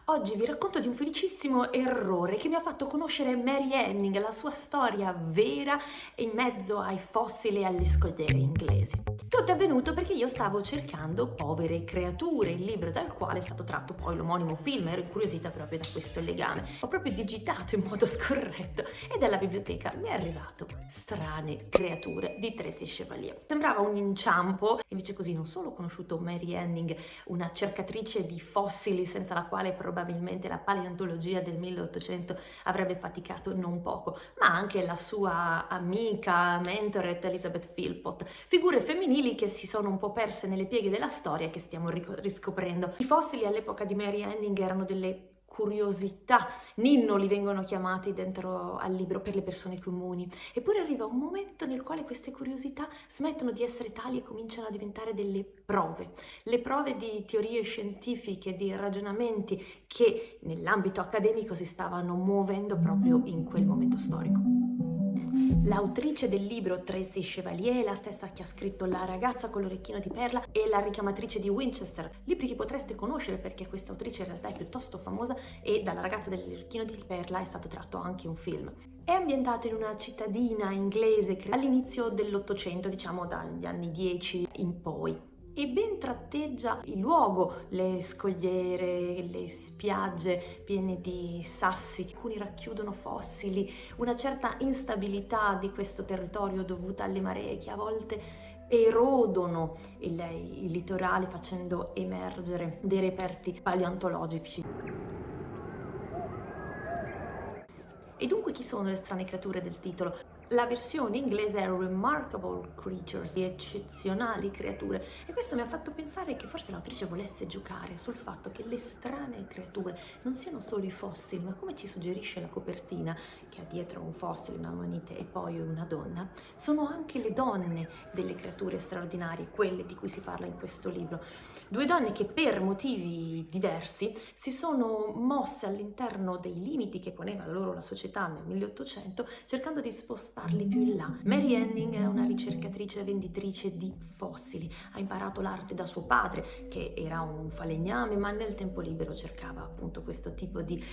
Oggi vi racconto di un felicissimo errore che mi ha fatto conoscere Mary Anning, la sua storia vera in mezzo ai fossili e alle scogliere inglesi. Tutto è avvenuto perché io stavo cercando Povere creature, il libro dal quale è stato tratto poi l'omonimo film, ero incuriosita proprio da questo legame. Ho proprio digitato in modo scorretto e dalla biblioteca mi è arrivato Strane creature di Tracy Chevalier. Sembrava un inciampo, invece così non solo ho conosciuto Mary Anning, una cercatrice di fossili senza la quale probabilmente la paleontologia del 1800 avrebbe faticato non poco, ma anche la sua amica, mentoret Elizabeth Philpott, figure femminili che si sono un po' perse nelle pieghe della storia e che stiamo riscoprendo. I fossili all'epoca di Mary Anning erano delle curiosità, ninnoli vengono chiamati dentro al libro per le persone comuni, eppure arriva un momento nel quale queste curiosità smettono di essere tali e cominciano a diventare delle prove, le prove di teorie scientifiche, di ragionamenti che nell'ambito accademico si stavano muovendo proprio in quel momento storico. L'autrice del libro Tracy Chevalier è la stessa che ha scritto La ragazza con l'orecchino di perla e La richiamatrice di Winchester, libri che potreste conoscere perché questa autrice in realtà è piuttosto famosa e dalla ragazza dell'orecchino di perla è stato tratto anche un film. È ambientato in una cittadina inglese all'inizio dell'Ottocento, diciamo dagli anni 10 in poi. E ben tratteggia il luogo, le scogliere, le spiagge piene di sassi, alcuni racchiudono fossili, una certa instabilità di questo territorio dovuta alle maree che a volte erodono il litorale facendo emergere dei reperti paleontologici. E dunque chi sono le strane creature del titolo? La versione inglese è Remarkable Creatures, eccezionali creature, e questo mi ha fatto pensare che forse l'autrice volesse giocare sul fatto che le strane creature non siano solo i fossili, ma come ci suggerisce la copertina, che ha dietro un fossile, una monete e poi una donna, sono anche le donne delle creature straordinarie, quelle di cui si parla in questo libro. Due donne che per motivi diversi si sono mosse all'interno dei limiti che poneva loro la società nel 1800, cercando di spostarli più in là. Mary Anning è una ricercatrice venditrice di fossili, ha imparato l'arte da suo padre, che era un falegname, ma nel tempo libero cercava appunto questo tipo di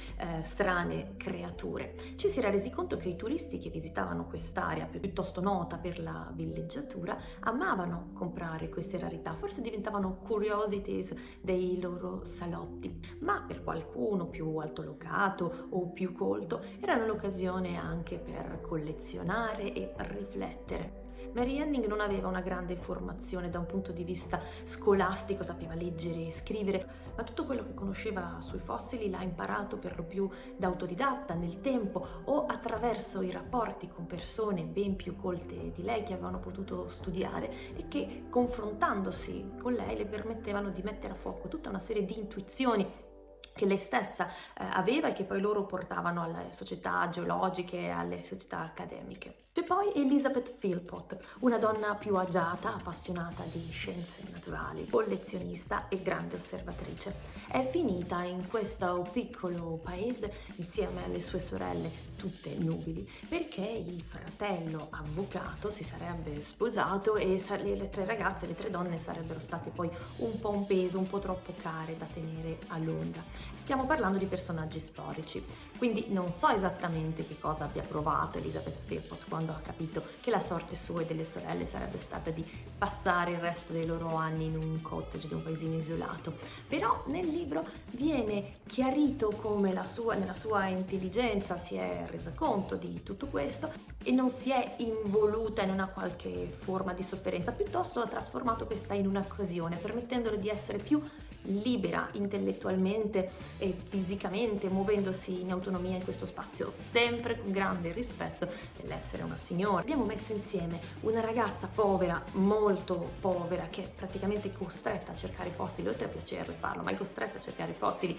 strane creature. Ci si era resi conto che i turisti che visitavano quest'area piuttosto nota per la villeggiatura amavano comprare queste rarità, forse diventavano curiosities dei loro salotti, ma per qualcuno più altolocato o più colto erano l'occasione anche per collezionare e riflettere. Mary Anning non aveva una grande formazione da un punto di vista scolastico, sapeva leggere e scrivere, ma tutto quello che conosceva sui fossili l'ha imparato per lo più da autodidatta nel tempo o attraverso i rapporti con persone ben più colte di lei che avevano potuto studiare e che, confrontandosi con lei, le permettevano di mettere a fuoco tutta una serie di intuizioni che lei stessa aveva e che poi loro portavano alle società geologiche e alle società accademiche. E poi Elizabeth Philpott, una donna più agiata, appassionata di scienze naturali, collezionista e grande osservatrice. È finita in questo piccolo paese insieme alle sue sorelle, tutte nubili, perché il fratello avvocato si sarebbe sposato e le tre ragazze, le tre donne sarebbero state poi un po' un peso, un po' troppo care da tenere a Londra. Stiamo parlando di personaggi storici, quindi non so esattamente che cosa abbia provato Elizabeth Philpott quando ha capito che la sorte sua e delle sorelle sarebbe stata di passare il resto dei loro anni in un cottage di un paesino isolato. Però nel libro viene chiarito come nella sua intelligenza si è resa conto di tutto questo e non si è involuta in una qualche forma di sofferenza, piuttosto ha trasformato questa in un'occasione, permettendole di essere più libera intellettualmente e fisicamente, muovendosi in autonomia in questo spazio, sempre con grande rispetto dell'essere una signora. Abbiamo messo insieme una ragazza povera, molto povera, che è praticamente costretta a cercare fossili, oltre a piacerle farlo, ma è costretta a cercare fossili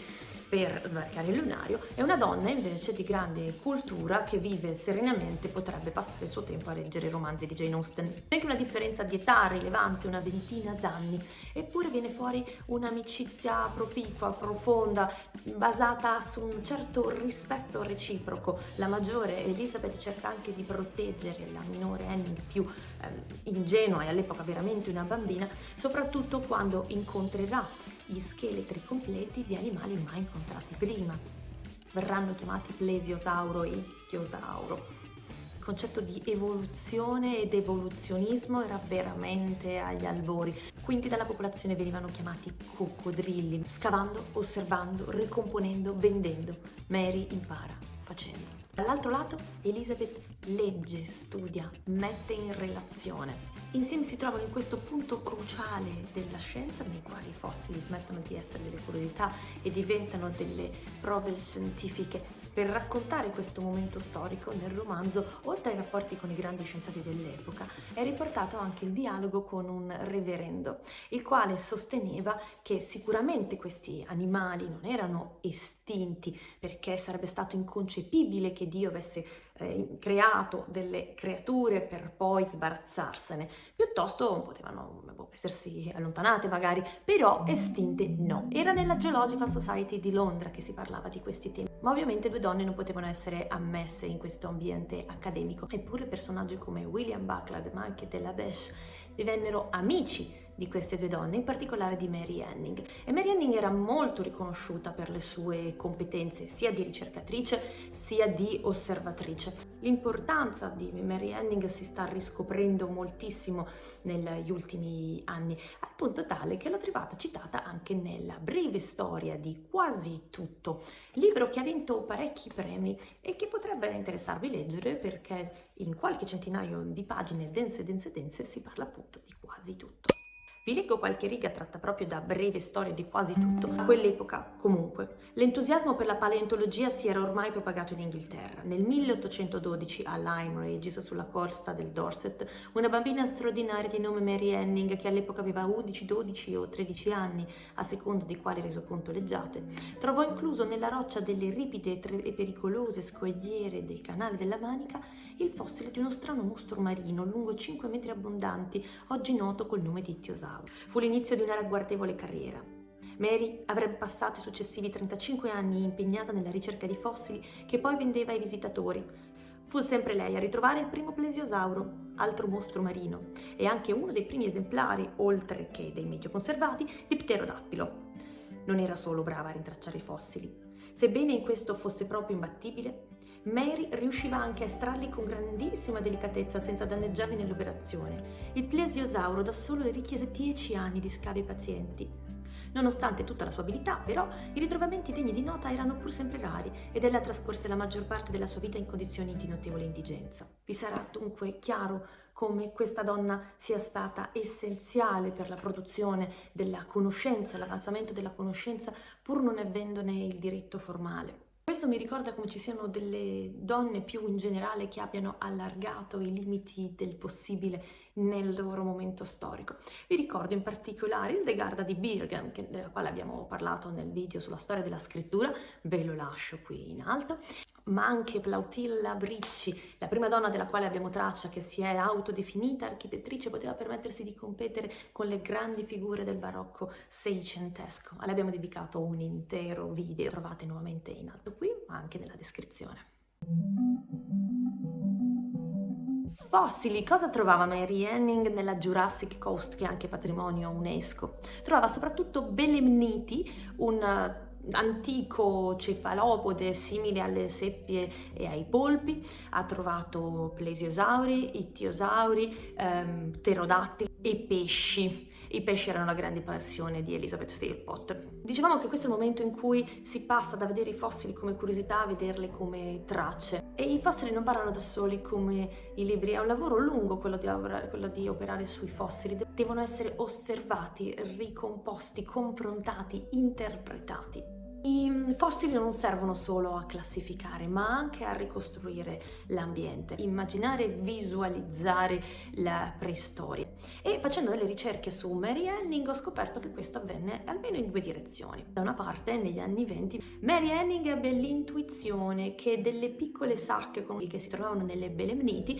per sbarcare il lunario, e una donna invece di grande cultura che vive serenamente, potrebbe passare il suo tempo a leggere i romanzi di Jane Austen. C'è anche una differenza di età rilevante, una ventina d'anni, eppure viene fuori un'amicizia proficua, profonda, basata su un certo rispetto reciproco. La maggiore Elizabeth cerca anche di proteggere la minore Anning, più ingenua e all'epoca veramente una bambina, soprattutto quando incontrerà gli scheletri completi di animali mai incontrati prima. Verranno chiamati plesiosauro e ittiosauro. Il concetto di evoluzione ed evoluzionismo era veramente agli albori, quindi dalla popolazione venivano chiamati coccodrilli. Scavando, osservando, ricomponendo, vendendo, Mary impara facendo. Dall'altro lato, Elizabeth legge, studia, mette in relazione. Insieme si trovano in questo punto cruciale della scienza, nei quali i fossili smettono di essere delle curiosità e diventano delle prove scientifiche. Per raccontare questo momento storico, nel romanzo, oltre ai rapporti con i grandi scienziati dell'epoca, è riportato anche il dialogo con un reverendo, il quale sosteneva che sicuramente questi animali non erano estinti, perché sarebbe stato inconcepibile che Dio avesse creato delle creature per poi sbarazzarsene, piuttosto potevano essersi allontanate magari, però estinte no. Era nella Geological Society di Londra che si parlava di questi temi, ma ovviamente due donne non potevano essere ammesse in questo ambiente accademico, eppure personaggi come William Buckland ma anche Della Beche divennero amici di queste due donne, in particolare di Mary Anning. E Mary Anning era molto riconosciuta per le sue competenze sia di ricercatrice sia di osservatrice. L'importanza di Mary Anning si sta riscoprendo moltissimo negli ultimi anni, al punto tale che l'ho trovata citata anche nella breve storia di Quasi tutto, libro che ha vinto parecchi premi e che potrebbe interessarvi leggere, perché in qualche centinaio di pagine dense si parla appunto di quasi tutto. Vi leggo qualche riga tratta proprio da Breve storia di Quasi tutto. A quell'epoca, comunque, l'entusiasmo per la paleontologia si era ormai propagato in Inghilterra. Nel 1812, a Lyme Regis, sulla costa del Dorset, una bambina straordinaria di nome Mary Anning, che all'epoca aveva 11, 12 o 13 anni, a seconda di quale resoconto leggiate, trovò incluso nella roccia delle ripide e pericolose scogliere del canale della Manica il fossile di uno strano mostro marino lungo 5 metri abbondanti, oggi noto col nome di ittiosauro. Fu l'inizio di una ragguardevole carriera. Mary avrebbe passato i successivi 35 anni impegnata nella ricerca di fossili che poi vendeva ai visitatori. Fu sempre lei a ritrovare il primo plesiosauro, altro mostro marino, e anche uno dei primi esemplari, oltre che dei meglio conservati, di pterodattilo. Non era solo brava a rintracciare i fossili. Sebbene in questo fosse proprio imbattibile, Mary riusciva anche a estrarli con grandissima delicatezza senza danneggiarli nell'operazione. Il plesiosauro da solo le richiese 10 anni di scavi pazienti. Nonostante tutta la sua abilità, però, i ritrovamenti degni di nota erano pur sempre rari ed ella trascorse la maggior parte della sua vita in condizioni di notevole indigenza. Vi sarà dunque chiaro come questa donna sia stata essenziale per la produzione della conoscenza, l'avanzamento della conoscenza, pur non avendone il diritto formale. Questo mi ricorda come ci siano delle donne più in generale che abbiano allargato i limiti del possibile nel loro momento storico. Vi ricordo in particolare Hildegarda di Bingen, della quale abbiamo parlato nel video sulla storia della scrittura, ve lo lascio qui in alto, ma anche Plautilla Bricci, la prima donna della quale abbiamo traccia che si è autodefinita architettrice, poteva permettersi di competere con le grandi figure del barocco seicentesco. A lei abbiamo dedicato un intero video, trovate nuovamente in alto qui, ma anche nella descrizione. Fossili. Cosa trovava Mary Anning nella Jurassic Coast, che è anche patrimonio UNESCO? Trovava soprattutto belemniti, un antico cefalopode simile alle seppie e ai polpi. Ha trovato plesiosauri, ittiosauri, pterodattili e pesci. I pesci erano la grande passione di Elizabeth Philpott. Dicevamo che questo è il momento in cui si passa da vedere i fossili come curiosità a vederli come tracce. E i fossili non parlano da soli come i libri, è un lavoro lungo quello di operare sui fossili. Devono essere osservati, ricomposti, confrontati, interpretati. I fossili non servono solo a classificare, ma anche a ricostruire l'ambiente, immaginare e visualizzare la preistoria. E facendo delle ricerche su Mary Anning ho scoperto che questo avvenne almeno in due direzioni. Da una parte, negli anni '20, Mary Anning ebbe l'intuizione che delle piccole sacche che si trovavano nelle belemniti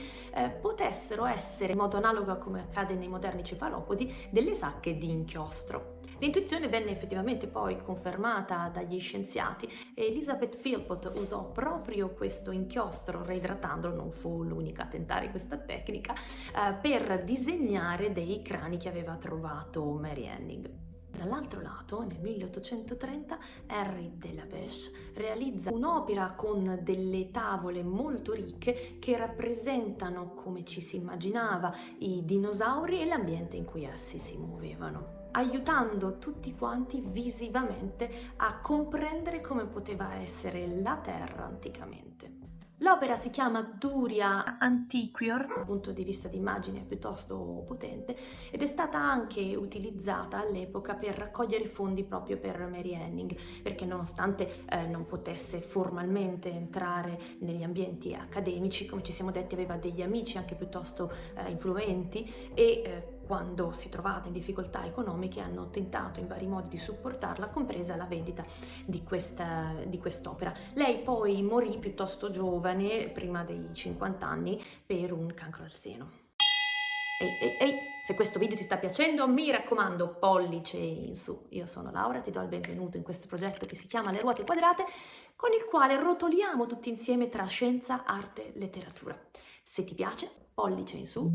potessero essere, in modo analogo a come accade nei moderni cefalopodi, delle sacche di inchiostro. L'intuizione venne effettivamente poi confermata dagli scienziati e Elizabeth Philpott usò proprio questo inchiostro, reidratandolo, non fu l'unica a tentare questa tecnica, per disegnare dei crani che aveva trovato Mary Anning. Dall'altro lato, nel 1830, Henri de la Beche realizza un'opera con delle tavole molto ricche che rappresentano, come ci si immaginava, i dinosauri e l'ambiente in cui essi si muovevano, aiutando tutti quanti visivamente a comprendere come poteva essere la Terra anticamente. L'opera si chiama Duria Antiquior, dal punto di vista di immagine è piuttosto potente, ed è stata anche utilizzata all'epoca per raccogliere fondi proprio per Mary Anning, perché nonostante non potesse formalmente entrare negli ambienti accademici, come ci siamo detti aveva degli amici anche piuttosto influenti e quando si è trovata in difficoltà economiche hanno tentato in vari modi di supportarla, compresa la vendita di quest'opera. Lei poi morì piuttosto giovane, prima dei 50 anni, per un cancro al seno. Ehi, se questo video ti sta piacendo, mi raccomando, pollice in su. Io sono Laura, ti do il benvenuto in questo progetto che si chiama Le Ruote Quadrate, con il quale rotoliamo tutti insieme tra scienza, arte, letteratura. Se ti piace, pollice in su.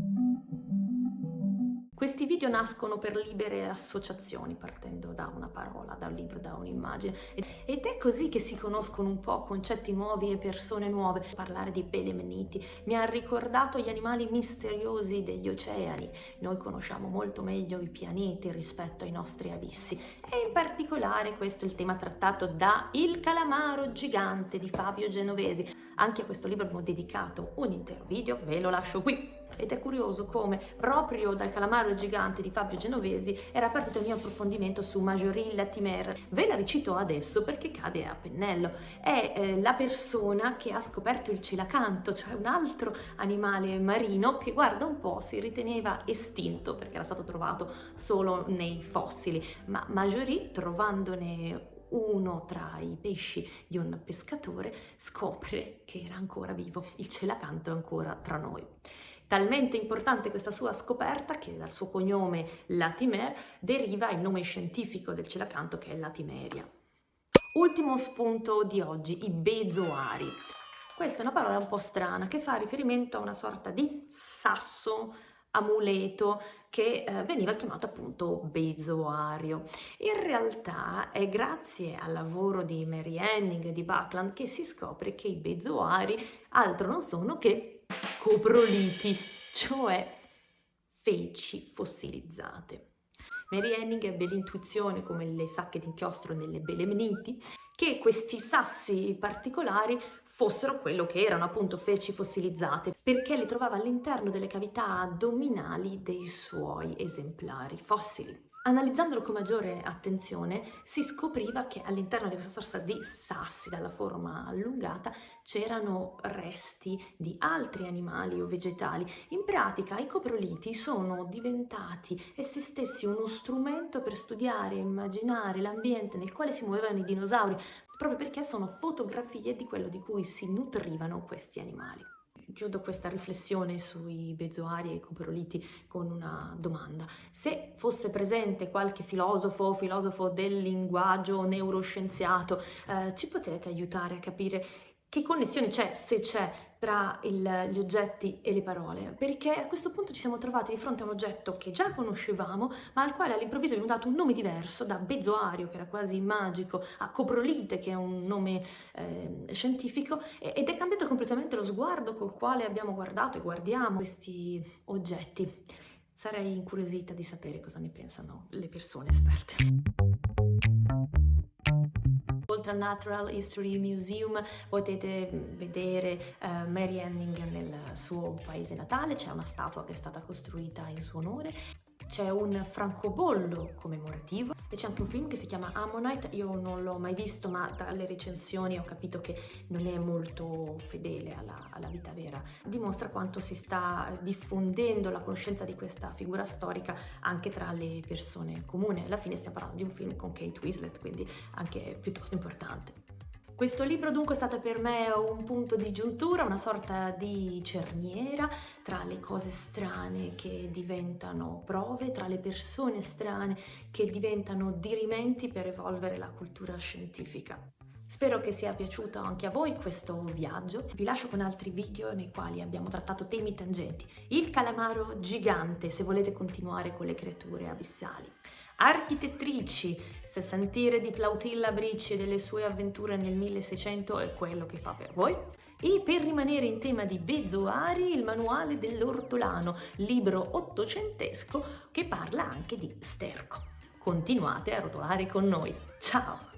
Questi video nascono per libere associazioni, partendo da una parola, da un libro, da un'immagine. Ed è così che si conoscono un po' concetti nuovi e persone nuove. Parlare di belemniti mi ha ricordato gli animali misteriosi degli oceani. Noi conosciamo molto meglio i pianeti rispetto ai nostri abissi. E in particolare questo è il tema trattato da Il calamaro gigante di Fabio Genovesi. Anche a questo libro abbiamo dedicato un intero video, ve lo lascio qui. Ed è curioso come proprio dal calamaro gigante di Fabio Genovesi era partito il mio approfondimento su Marjorie Latimer. Ve la ricito adesso perché cade a pennello. È la persona che ha scoperto il celacanto, cioè un altro animale marino che, guarda un po', si riteneva estinto perché era stato trovato solo nei fossili, ma Marjorie, trovandone uno tra i pesci di un pescatore, scopre che era ancora vivo, il celacanto è ancora tra noi. Talmente importante questa sua scoperta che dal suo cognome Latimer deriva il nome scientifico del celacanto, che è Latimeria. Ultimo spunto di oggi, i bezoari. Questa è una parola un po' strana che fa riferimento a una sorta di sasso, amuleto, che veniva chiamato appunto bezoario. In realtà è grazie al lavoro di Mary Anning e di Buckland che si scopre che i bezoari altro non sono che coproliti, cioè feci fossilizzate. Mary Anning ebbe l'intuizione, come le sacche d'inchiostro nelle belemniti, che questi sassi particolari fossero quello che erano appunto feci fossilizzate, perché le trovava all'interno delle cavità addominali dei suoi esemplari fossili. Analizzandolo con maggiore attenzione si scopriva che all'interno di questa sorta di sassi dalla forma allungata c'erano resti di altri animali o vegetali. In pratica i coproliti sono diventati essi stessi uno strumento per studiare e immaginare l'ambiente nel quale si muovevano i dinosauri, proprio perché sono fotografie di quello di cui si nutrivano questi animali. Chiudo questa riflessione sui bezoari e i coproliti con una domanda. Se fosse presente qualche filosofo del linguaggio, neuroscienziato, ci potete aiutare a capire che connessione c'è, se c'è, tra gli oggetti e le parole? Perché a questo punto ci siamo trovati di fronte a un oggetto che già conoscevamo, ma al quale all'improvviso abbiamo dato un nome diverso, da bezoario, che era quasi magico, a coprolite, che è un nome scientifico, ed è cambiato completamente lo sguardo col quale abbiamo guardato e guardiamo questi oggetti. Sarei incuriosita di sapere cosa ne pensano le persone esperte. Oltre al Natural History Museum potete vedere Mary Anning nel suo paese natale, c'è una statua che è stata costruita in suo onore, c'è un francobollo commemorativo e c'è anche un film che si chiama Ammonite. Io non l'ho mai visto, ma dalle recensioni ho capito che non è molto fedele alla vita vera. Dimostra quanto si sta diffondendo la conoscenza di questa figura storica anche tra le persone comuni. Alla fine stiamo parlando di un film con Kate Winslet, quindi anche piuttosto importante. Questo libro dunque è stato per me un punto di giuntura, una sorta di cerniera tra le cose strane che diventano prove, tra le persone strane che diventano dirimenti per evolvere la cultura scientifica. Spero che sia piaciuto anche a voi questo viaggio. Vi lascio con altri video nei quali abbiamo trattato temi tangenti. Il calamaro gigante, se volete continuare con le creature abissali. Architettrici, se sentire di Plautilla Bricci e delle sue avventure nel 1600 è quello che fa per voi. E per rimanere in tema di Bezoari, il manuale dell'ortolano, libro ottocentesco che parla anche di sterco. Continuate a rotolare con noi. Ciao!